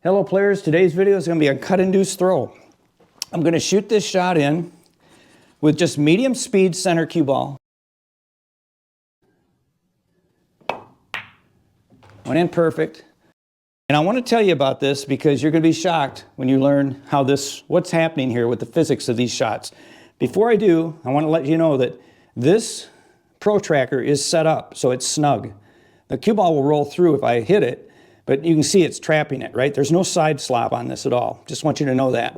Hello players, today's video is going to be a cut-induced throw. I'm going to shoot this shot in with just medium speed center cue ball. Went in perfect. And I want to tell you about this because you're going to be shocked when you learn what's happening here with the physics of these shots. Before I do, I want to let you know that this Pro Tracker is set up so it's snug. The cue ball will roll through if I hit it, but you can see it's trapping it, right? There's no side slop on this at all. Just want you to know that.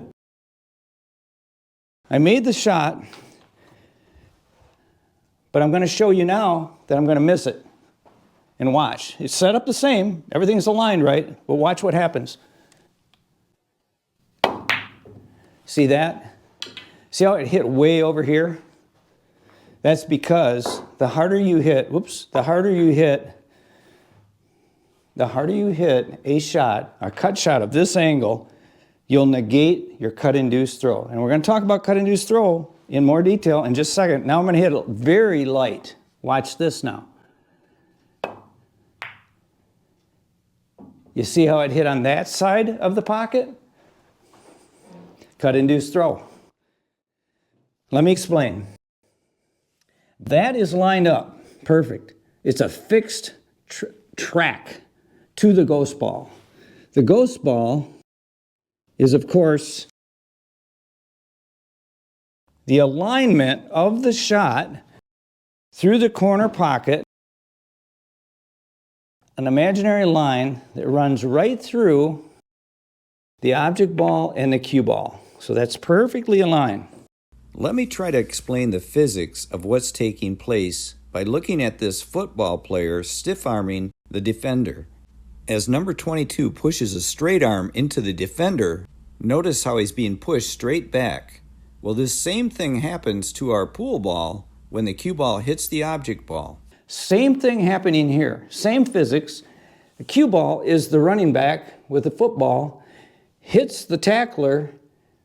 I made the shot, but I'm going to show you now that I'm going to miss it. And watch. It's set up the same. Everything's aligned right, but watch what happens. See that? See how it hit way over here? That's because the harder you hit a shot, a cut shot of this angle, you'll negate your cut-induced throw. And we're going to talk about cut-induced throw in more detail in just a second. Now I'm going to hit it very light. Watch this now. You see how it hit on that side of the pocket? Cut-induced throw. Let me explain. That is lined up perfect. It's a fixed track to the ghost ball. The ghost ball is, of course, the alignment of the shot through the corner pocket, an imaginary line that runs right through the object ball and the cue ball. So that's perfectly aligned. Let me try to explain the physics of what's taking place by looking at this football player stiff-arming the defender. As number 22 pushes a straight arm into the defender, notice how he's being pushed straight back. Well, this same thing happens to our pool ball when the cue ball hits the object ball. Same thing happening here. Same physics. The cue ball is the running back with the football, hits the tackler.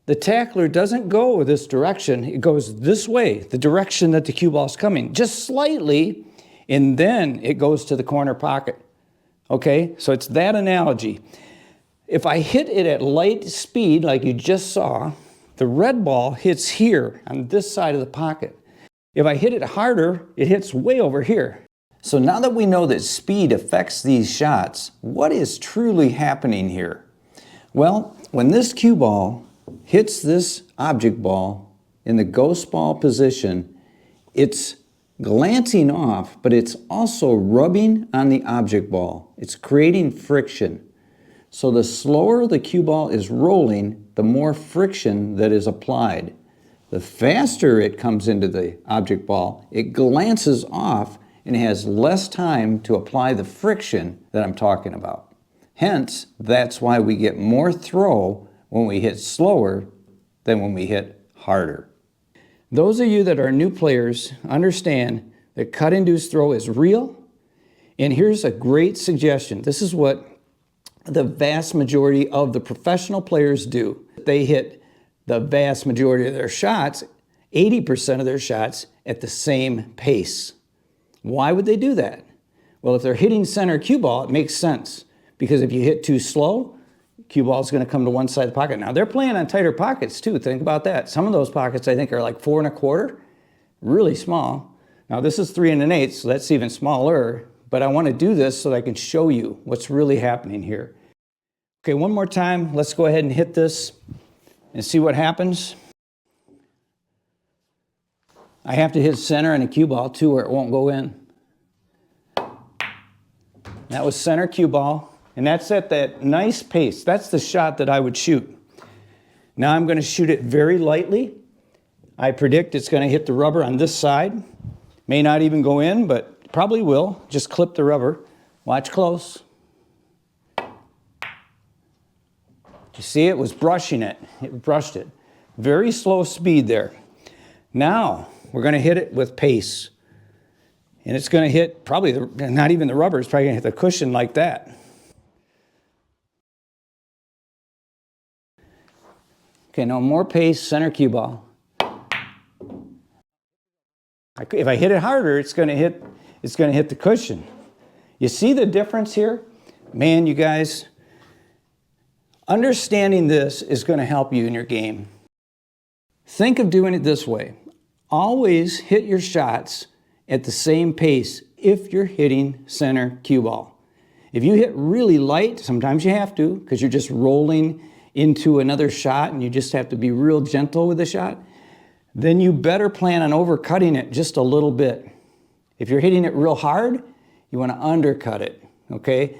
The tackler doesn't go this direction. It goes this way, the direction that the cue ball is coming, just slightly, and then it goes to the corner pocket. Okay, so it's that analogy. If I hit it at light speed, like you just saw, the red ball hits here on this side of the pocket. If I hit it harder, it hits way over here. So now that we know that speed affects these shots, what is truly happening here? Well, when this cue ball hits this object ball in the ghost ball position, it's glancing off, but it's also rubbing on the object ball. It's creating friction. So the slower the cue ball is rolling, the more friction that is applied. The faster it comes into the object ball, it glances off and has less time to apply the friction that I'm talking about. Hence, that's why we get more throw when we hit slower than when we hit harder. Those of you that are new players understand that cut-induced throw is real. And here's a great suggestion. This is what the vast majority of the professional players do. They hit the vast majority of their shots, 80% of their shots, at the same pace. Why would they do that? Well, if they're hitting center cue ball, it makes sense. Because if you hit too slow, cue ball is going to come to one side of the pocket. Now, they're playing on tighter pockets, too. Think about that. Some of those pockets, I think, are like 4 1/4, really small. Now, this is 3 1/8, so that's even smaller. But I want to do this so that I can show you what's really happening here. Okay, one more time. Let's go ahead and hit this and see what happens. I have to hit center and a cue ball too, or it won't go in. That was center cue ball, and that's at that nice pace. That's the shot that I would shoot. Now I'm going to shoot it very lightly. I predict it's going to hit the rubber on this side. May not even go in, but probably will. Just clip the rubber. Watch close. You see, it was brushing it. It brushed it. Very slow speed there. Now, we're going to hit it with pace. And it's going to hit probably, not even the rubber, it's probably going to hit the cushion like that. Okay, now more pace, center cue ball. If I hit it harder, it's going to hit the cushion. You see the difference here? Man, you guys, Understanding this is going to help you in your game. Think of doing it this way. Always hit your shots at the same pace if you're hitting center cue ball. If you hit really light, sometimes you have to because you're just rolling into another shot and you just have to be real gentle with the shot, then you better plan on overcutting it just a little bit. If you're hitting it real hard, you want to undercut it, okay?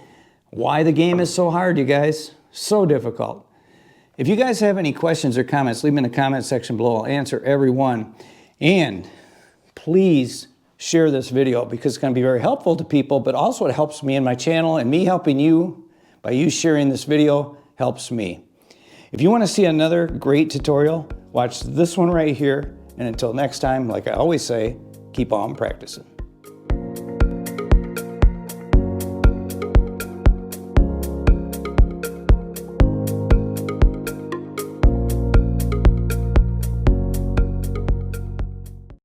Why the game is so hard, you guys? So difficult. If you guys have any questions or comments, leave them in the comment section below. I'll answer every one. And please share this video because it's going to be very helpful to people, but also it helps me in my channel, and me helping you by you sharing this video helps me. If you want to see another great tutorial, watch this one right here. And until next time, like I always say, keep on practicing.